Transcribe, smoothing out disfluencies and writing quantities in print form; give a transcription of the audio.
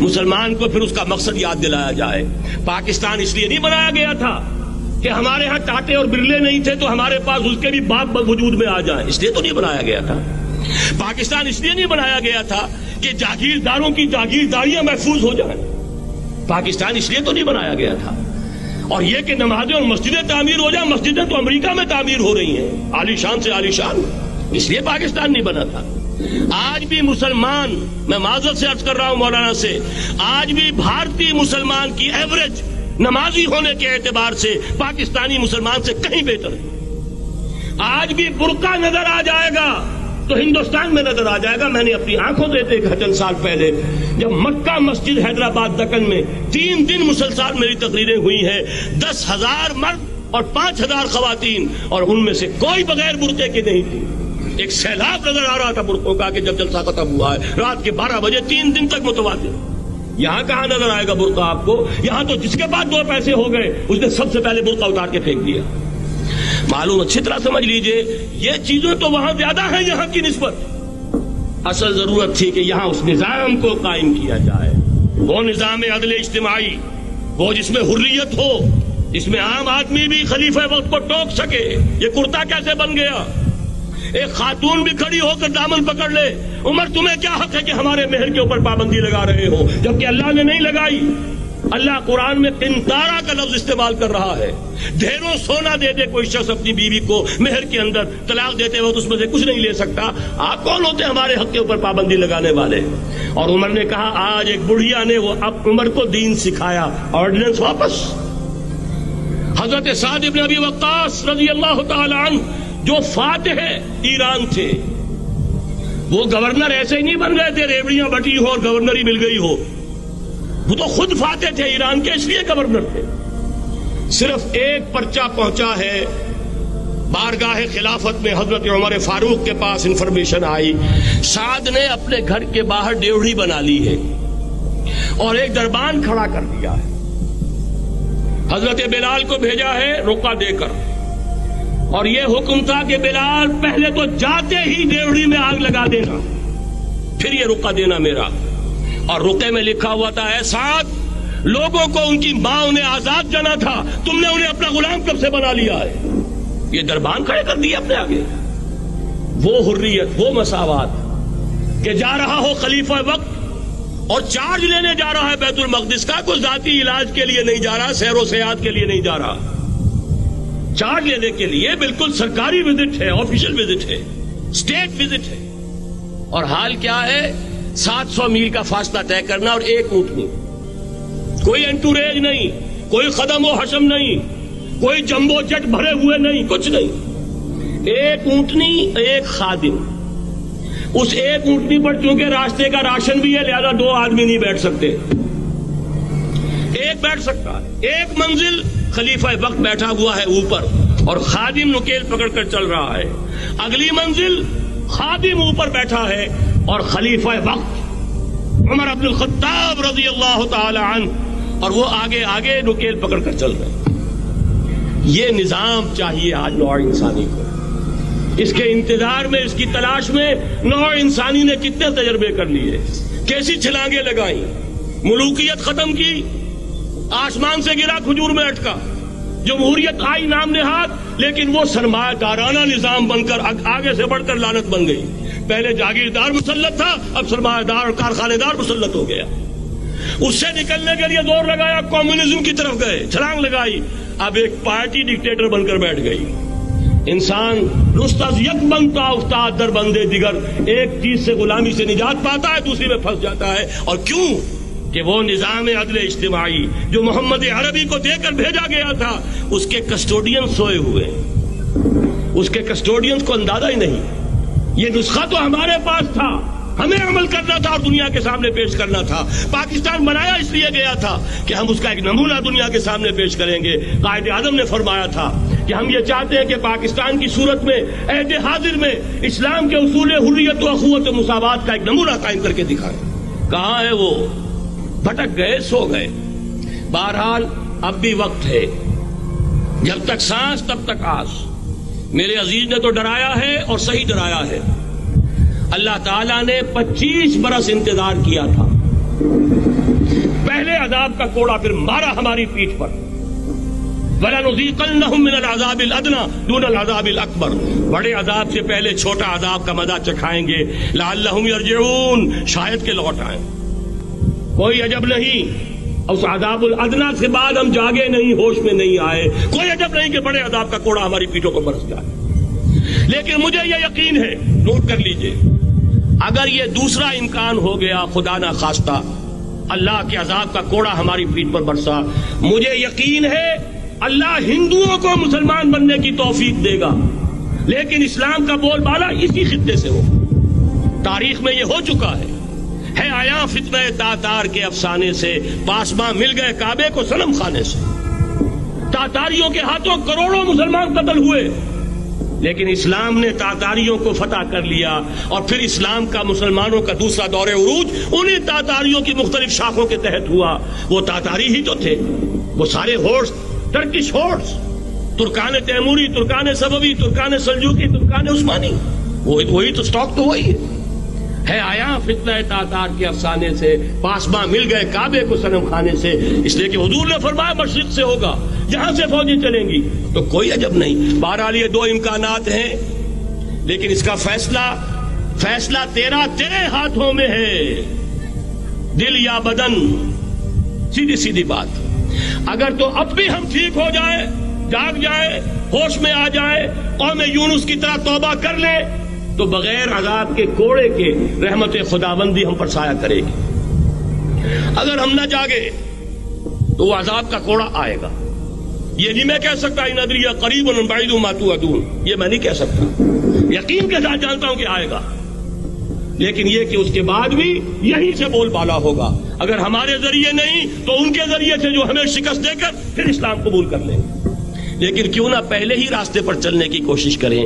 مسلمان کو پھر اس کا مقصد یاد دلایا جائے. پاکستان اس لیے نہیں بنایا گیا تھا کہ ہمارے ہاں ٹاٹے اور برلے نہیں تھے تو ہمارے پاس اس کے بھی باپ وجود میں آ جائیں، اس لیے تو نہیں بنایا گیا تھا. پاکستان اس لیے نہیں بنایا گیا تھا کہ جاگیرداروں کی جاگیرداریاں محفوظ ہو جائیں. پاکستان اس لیے تو نہیں بنایا گیا تھا. اور یہ کہ نمازیں اور مسجدیں تعمیر ہو جائیں، مسجدیں تو امریکہ میں تعمیر ہو رہی ہیں عالی شان سے عالی شان، اس لیے پاکستان نہیں بنا تھا. آج بھی مسلمان، میں معذرت سے عرض کر رہا ہوں مولانا سے، آج بھی بھارتی مسلمان کی ایوریج نمازی ہونے کے اعتبار سے پاکستانی مسلمان سے کہیں بہتر ہے. آج بھی برقع نظر آ جائے گا تو ہندوستان میں نظر آ جائے گا. میں نے اپنی آنکھوں سے دیکھا چند سال پہلے جب مکہ مسجد حیدرآباد دکن میں 3 دن مسلسل میری تقریریں ہوئی ہیں، 10,000 مرد اور 5,000 خواتین، اور ان میں سے کوئی بغیر برقعے کے نہیں تھی. ایک سیلاب نظر آ رہا تھا برقعوں کا کہ جب جلسہ ختم ہوا ہے رات کے 12 بجے 3 دن تک متواتر. یہاں کہاں نظر آئے گا برقع آپ کو؟ یہاں تو جس کے بعد 2 پیسے ہو گئے اس نے سب سے پہلے برقع اتار کے پھینک دیا. معلوم اچھی طرح سمجھ لیجئے یہ چیزیں تو وہاں زیادہ ہیں یہاں کی نسبت. اصل ضرورت تھی کہ یہاں اس نظام کو قائم کیا جائے، وہ نظام عدل اجتماعی، وہ جس میں حریت ہو، جس میں عام آدمی بھی خلیفہ وقت کو ٹوک سکے. یہ کرتا کیسے بن گیا؟ ایک خاتون بھی کھڑی ہو کر دامن پکڑ لے، عمر تمہیں کیا حق ہے کہ ہمارے مہر کے اوپر پابندی لگا رہے ہو، جبکہ اللہ نے نہیں لگائی. اللہ قرآن میں قنطارہ کا لفظ استعمال کر رہا ہے. ڈھیروں سونا دے دے کوئی شخص اپنی بیوی کو مہر کے اندر، طلاق دیتے وقت اس میں سے کچھ نہیں لے سکتا. آپ کون ہوتے ہیں ہمارے حق کے اوپر پابندی لگانے والے؟ اور عمر نے کہا آج ایک بڑھیا نے وہ اب عمر کو دین سکھایا، آرڈیننس واپس. حضرت سعد ابن ابی وقاص رضی اللہ تعالی عنہ جو فاتح ایران تھے، وہ گورنر ایسے ہی نہیں بن گئے تھے ریوڑیاں بٹی ہو اور گورنر ہی مل گئی ہو. وہ تو خود فاتح تھے ایران کے، اس لیے گورنر تھے. صرف ایک پرچہ پہنچا ہے بارگاہ خلافت میں، حضرت عمر فاروق کے پاس انفارمیشن آئی سعد نے اپنے گھر کے باہر ڈیوڑی بنا لی ہے اور ایک دربان کھڑا کر دیا ہے. حضرت بلال کو بھیجا ہے رقعہ دے کر، اور یہ حکم تھا کہ بلال پہلے تو جاتے ہی ڈیوڑی میں آگ لگا دینا، پھر یہ رقعہ دینا میرا. اور رقعے میں لکھا ہوا تھا اے سعد، لوگوں کو ان کی ماں نے آزاد جانا تھا، تم نے انہیں اپنا غلام کب سے بنا لیا ہے. یہ دربان کھڑے کر دیے اپنے آگے. وہ حریت، وہ مساوات کہ جا رہا ہو خلیفہ وقت اور چارج لینے جا رہا ہے بیت المقدس کا، کوئی ذاتی علاج کے لیے نہیں جا رہا، سیر و سیاحت کے لیے نہیں جا رہا، چارج لینے کے لیے بالکل سرکاری وزٹ ہے، آفیشل وزٹ ہے، اسٹیٹ وزٹ ہے. اور حال کیا ہے؟ 700 میل کا فاصلہ طے کرنا اور ایک اونٹنی، کوئی انٹوریج نہیں، کوئی قدم و حشم نہیں، کوئی جمبو جٹ بھرے ہوئے نہیں، کچھ نہیں. ایک اونٹنی، ایک خادم. اس ایک اونٹنی پر چونکہ راستے کا راشن بھی ہے لہذا 2 آدمی نہیں بیٹھ سکتے، ایک بیٹھ سکتا ہے. ایک منزل خلیفہ وقت بیٹھا ہوا ہے اوپر اور خادم نکیل پکڑ کر چل رہا ہے. اگلی منزل خادم اوپر بیٹھا ہے اور خلیفہ وقت عمر بن الخطاب رضی اللہ تعالی عنہ اور وہ آگے آگے نکیل پکڑ کر چل رہے ہیں. یہ نظام چاہیے آج نوع انسانی کو. اس کے انتظار میں، اس کی تلاش میں نوع انسانی نے کتنے تجربے کر لیے، کیسی چھلانگیں لگائیں، ملوکیت ختم کی، آسمان سے گرا کھجور میں اٹکا. جمہوریت آئی نام نہاد لیکن وہ سرمایہ دارانہ نظام بن کر آگے سے بڑھ کر لعنت بن گئی. پہلے جاگیردار مسلط تھا، اب سرمایہ دار اور کارخانے دار مسلط ہو گیا. اس سے نکلنے کے لیے زور لگایا، کمیونزم کی طرف گئے، چھلانگ لگائی، اب ایک پارٹی ڈکٹیٹر بن کر بیٹھ گئی. انسان رستاز یک بنتا افتاد در بندے دیگر، ایک چیز سے غلامی سے نجات پاتا ہے دوسری میں پھنس جاتا ہے. اور کیوں؟ کہ وہ نظام عدل اجتماعی جو محمد عربی کو دے کر بھیجا گیا تھا اس کے کسٹوڈین سوئے ہوئے، اس کے کسٹوڈین کو اندازہ ہی نہیں. یہ نسخہ تو ہمارے پاس تھا، ہمیں عمل کرنا تھا اور دنیا کے سامنے پیش کرنا تھا. پاکستان بنایا اس لیے گیا تھا کہ ہم اس کا ایک نمونہ دنیا کے سامنے پیش کریں گے. قائد اعظم نے فرمایا تھا کہ ہم یہ چاہتے ہیں کہ پاکستان کی صورت میں عہد حاضر میں اسلام کے اصول حریت و اخوت و مساوات کا ایک نمونہ قائم کر کے دکھائیں. کہاں ہے وہ؟ بھٹک گئے، سو گئے. بہرحال اب بھی وقت ہے، جب تک سانس تب تک آس. میرے عزیز نے تو ڈرایا ہے اور صحیح ڈرایا ہے. اللہ تعالیٰ نے 25 برس انتظار کیا تھا پہلے عذاب کا کوڑا پھر مارا ہماری پیٹھ پر. وَلَنُذِيقَنَّهُم مِّنَ الْعَذَابِ الْأَدْنَىٰ دُونَ الْعَذَابِ الْأَكْبَرِ. بڑے عذاب سے پہلے چھوٹا عذاب کا مزہ چکھائیں گے. لَعَلَّهُمْ يَرْجِعُونَ, شاید کہ لوٹ آئیں. کوئی عجب نہیں اس عذاب الادنا سے بعد ہم جاگے نہیں, ہوش میں نہیں آئے. کوئی عجب نہیں کہ بڑے عذاب کا کوڑا ہماری پیٹھوں پر برس جائے. لیکن مجھے یہ یقین ہے, نوٹ کر لیجئے, اگر یہ دوسرا امکان ہو گیا, خدا نہ خواستہ اللہ کے عذاب کا کوڑا ہماری پیٹھ پر برسا, مجھے یقین ہے اللہ ہندوؤں کو مسلمان بننے کی توفیق دے گا. لیکن اسلام کا بول بالا اسی خطے سے ہو. تاریخ میں یہ ہو چکا ہے آیا فتنہ تاتار کے افسانے سے, پاسباں مل گئے کعبے کو صنم خانے سے. تاتاریوں کے ہاتھوں کروڑوں مسلمان قتل ہوئے, لیکن اسلام نے تاتاریوں کو فتح کر لیا, اور پھر اسلام کا مسلمانوں کا دوسرا دور عروج انہیں تاتاریوں کی مختلف شاخوں کے تحت ہوا. وہ تاتاری ہی تو تھے, وہ سارے ہورس ٹرکش ہورس, ترکان تیموری, ترکان صفوی, ترکان سلجوقی, ترکان عثمانی, وہی تو سٹاک تو وہی ہے آیا فتنہ تاتار کے افسانے سے, پاسباں مل گئے کعبے کو صنم خانے سے. اس لیے کہ حضور نے فرمایا مشرق سے ہوگا, جہاں سے فوجیں چلیں گی. تو کوئی عجب نہیں. بہرحال یہ دو امکانات ہیں, لیکن اس کا فیصلہ تیرے ہاتھوں میں ہے, دل یا بدن. سیدھی بات. اگر تو اب بھی ہم ٹھیک ہو جائیں, جاگ جائیں, ہوش میں آ جائیں, قوم یونس کی طرح توبہ کر لیں, تو بغیر عذاب کے کوڑے کے رحمت خداوندی ہم پر سایہ کرے گی. اگر ہم نہ جاگے تو وہ عذاب کا کوڑا آئے گا. یہ نہیں میں کہہ سکتا ان ادری قریب بعید ما توعدون, یہ میں نہیں کہہ سکتا, یقین کے ساتھ جانتا ہوں کہ آئے گا. لیکن یہ کہ اس کے بعد بھی یہیں سے بول بالا ہوگا. اگر ہمارے ذریعے نہیں تو ان کے ذریعے سے, جو ہمیں شکست دے کر پھر اسلام قبول کر لیں گے. لیکن کیوں نہ پہلے ہی راستے پر چلنے کی کوشش کریں.